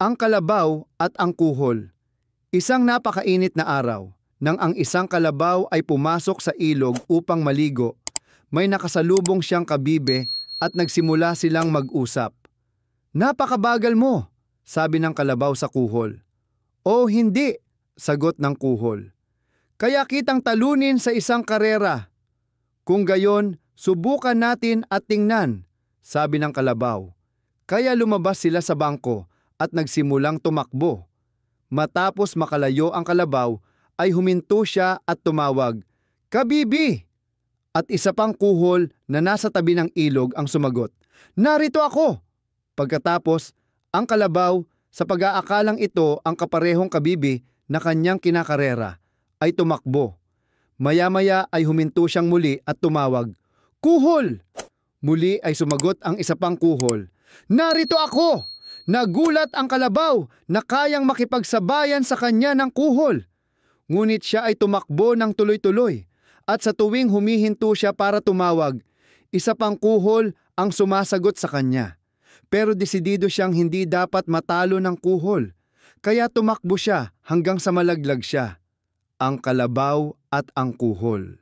Ang kalabaw at ang kuhol. Isang napakainit na araw, nang ang isang kalabaw ay pumasok sa ilog upang maligo, may nakasalubong siyang kabibe at nagsimula silang mag-usap. "Napakabagal mo," sabi ng kalabaw sa kuhol. "O hindi," sagot ng kuhol. "Kaya kitang talunin sa isang karera." "Kung gayon, subukan natin at tingnan," sabi ng kalabaw. Kaya lumabas sila sa bangko at nagsimulang tumakbo. Matapos makalayo ang kalabaw, ay huminto siya at tumawag, "Kabibi!" At isa pang kuhol na nasa tabi ng ilog ang sumagot, "Narito ako!" Pagkatapos, ang kalabaw, sa pag-aakalang ito ang kaparehong kabibi na kanyang kinakarera, ay tumakbo. Maya-maya ay huminto siyang muli at tumawag, "Kuhol!" Muli ay sumagot ang isa pang kuhol, "Narito ako!" Nagulat ang kalabaw na kayang makipagsabayan sa kanya ng kuhol. Ngunit siya ay tumakbo ng tuloy-tuloy, at sa tuwing humihinto siya para tumawag, isa pang kuhol ang sumasagot sa kanya. Pero desidido siyang hindi dapat matalo ng kuhol, kaya tumakbo siya hanggang sa malaglag siya. Ang kalabaw at ang kuhol.